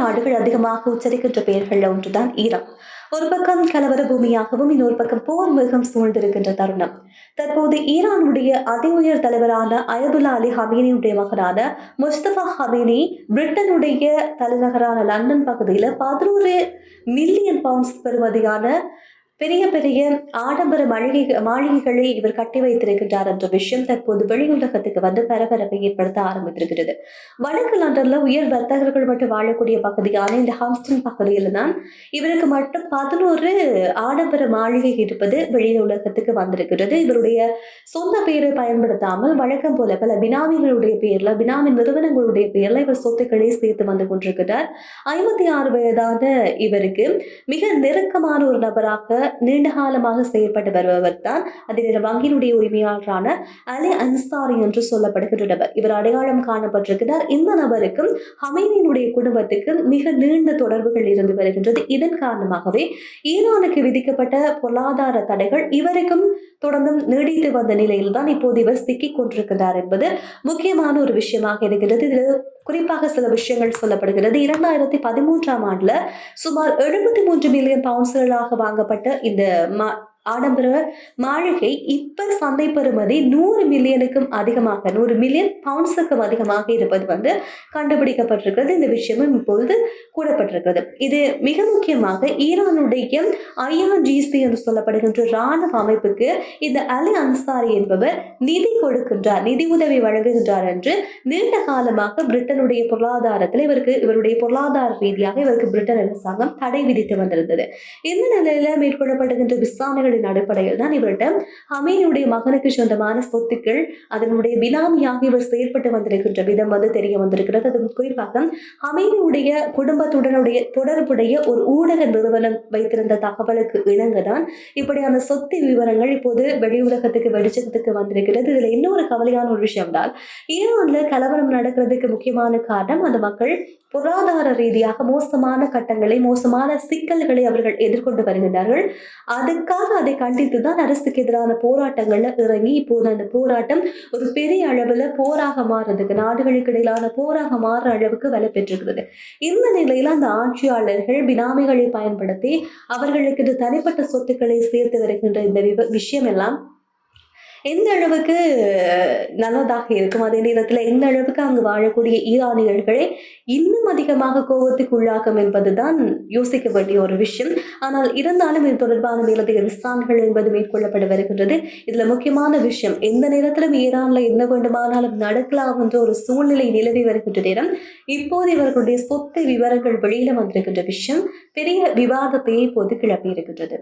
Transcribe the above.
நாடுகள் அதிகமாக உச்சரிக்கின்ற பெயர்கள் ஒன்றுதான் ஈரான். ஒரு பக்கம் கலவர பூமியாகவும் இன்னொரு பக்கம் போர் மிகம் சூழ்ந்திருக்கின்ற தருணம். தற்போது ஈரானுடைய அதி உயர் தலைவரான அயதுல்லா அலி ஹமீனியுடைய மகனான முஸ்தபா ஹமீனி பிரிட்டனுடைய தலைநகரான லண்டன் பகுதியில் 11 மில்லியன் பவுண்ட்ஸ் பெறுமதியான பெரிய பெரிய ஆடம்பர மாளிகைகளை இவர் கட்டி வைத்திருக்கின்றார் என்ற விஷயம் தற்போது வெளியுலகத்துக்கு வந்து பரபரப்பை ஏற்படுத்த ஆரம்பித்திருக்கிறது. வடக்கு லண்டன்ல உயர் வர்த்தகர்கள் மட்டும் வாழக்கூடிய பகுதியான இந்த ஹாம்ஸ்டன் பகுதியில தான் இவருக்கு மட்டும் 11 ஆடம்பர மாளிகை இருப்பது வெளியுலகத்துக்கு வந்திருக்கிறது. இவருடைய சொந்த பெயரை பயன்படுத்தாமல் வழக்கம் போல பல பினாமிகளுடைய பெயர்ல பினாமி நிறுவனங்களுடைய பெயர்ல இவர் சொத்துக்களை சேர்த்து வந்து கொண்டிருக்கிறார். 56 வயதான இவருக்கு மிக நெருக்கமான ஒரு நபராக நீண்ட காலமாக செயல்பட்டு வருபவர் தான் அதே வங்கியினுடைய உரிமையாளரான அலி அன்சாரி என்று சொல்லப்படுகின்ற நபர். இவர் அடையாளம் காணப்பட்டிருக்கிறார். இந்த நபருக்கும் ஹமீனியினுடைய குடும்பத்துக்கும் மிக நீண்ட தொடர்புகள் இருந்து வருகின்றது. இதன் காரணமாகவே ஈரானுக்கு விதிக்கப்பட்ட பொருளாதார தடைகள் இவருக்கும் தொடர்ந்து நீடித்து வந்த நிலையில் தான் இப்போது இவர் சிக்கிக் கொண்டிருக்கிறார் என்பது முக்கியமான ஒரு விஷயமாக இருக்கிறது. இதில் குறிப்பாக சில விஷயங்கள் சொல்லப்படுகிறது. 2013ஆம் ஆண்டுல சுமார் 73 மில்லியன் பவுண்ட்ஸ்களாக வாங்கப்பட்ட இந்த ஆடம்பர மாளிகை இப்ப சந்தை பெறுமதி 100 மில்லியனுக்கும் அதிகமாக 100 மில்லியன் பவுண்ட்ஸுக்கும் அதிகமாக இருப்பது வந்து கண்டுபிடிக்கப்பட்டிருக்கிறது. இந்த விஷயமும் இப்பொழுது கூறப்பட்டிருக்கிறது. இது மிக முக்கியமாக ஈரானுடைய IRGC என்று சொல்லப்படுகின்ற இராணுவ அமைப்புக்கு இந்த அலி அன்சாரி என்பவர் நிதி கொடுக்கின்றார், நிதி உதவி வழங்குகின்றார் என்று நீண்ட காலமாக பிரிட்டனுடைய பொருளாதாரத்தில் இவருடைய பொருளாதார ரீதியாக இவருக்கு பிரிட்டன் அரசாங்கம் தடை விதித்து வந்திருந்தது. இந்த நிலையில மேற்கொள்ளப்படுகின்ற விசாரணைகள் அடிப்படையில் தான் இவர்கிட்ட ஹமீனியுடைய மகனுக்கு சொந்தமான சொத்துக்கள் அதனுடைய பினாமியாக இவர் செயல்பட்டு வந்திருக்கின்ற விதம் வந்து தெரிய வந்திருக்கிறது. அது குறிப்பாக ஹமீனியுடைய குடும்பத்துடனுடைய தொடர்புடைய ஒரு ஊடக நிறுவனம் வைத்திருந்த தகவலுக்கு இணங்கதான் இப்படியான சொத்து விவரங்கள் இப்போது வெளியுலகத்துக்கு வெளிச்சத்துக்கு வந்திருக்கிறது. இதுல இன்னொரு கவலையான ஒரு விஷயம் தான், ஈரான்ல கலவரம் நடக்கிறதுக்கு முக்கியமான காரணம் அந்த மக்கள் பொருளாதார ரீதியாக மோசமான கட்டங்களை மோசமான சிக்கல்களை அவர்கள் எதிர்கொண்டு வருகின்றார்கள். அதுக்காக அதை கண்டித்துதான் அரசுக்கு எதிரான போராட்டங்கள்ல இறங்கி இப்போது அந்த போராட்டம் ஒரு பெரிய அளவுல போராக மாறுறதுக்கு நாடுகளுக்கு இடையிலான போராக மாறுற அளவுக்கு வலை பெற்றிருக்கிறது. இந்த நிலையில அந்த ஆட்சியாளர்கள் பினாமிகளை பயன்படுத்தி அவர்களுக்கு தனிப்பட்ட சொத்துக்களை சேர்த்து வருகின்ற இந்த விஷயம் எல்லாம் எந்த அளவுக்கு நல்லதாக இருக்கும், அதே நேரத்தில் எந்த அளவுக்கு அங்கு வாழக்கூடிய ஈரானியர்களை இன்னும் அதிகமாக கோபத்துக்கு உள்ளாக்கும் என்பதுதான் யோசிக்க வேண்டிய ஒரு விஷயம். ஆனால் இருந்தாலும் இது தொடர்பான மேலதிக விசாரணைகள் என்பது மேற்கொள்ளப்பட வருகின்றது. இதுல முக்கியமான விஷயம், எந்த நேரத்திலும் ஈரான்ல என்ன வேண்டுமானாலும் நடக்கலாம் என்ற ஒரு சூழ்நிலை நிலவி வருகின்ற நேரம் இப்போது இவர்களுடைய சொத்து விவரங்கள் வெளியில வந்திருக்கின்ற விஷயம் பெரிய விவாதத்தை இப்போது கிளப்பி இருக்கின்றது.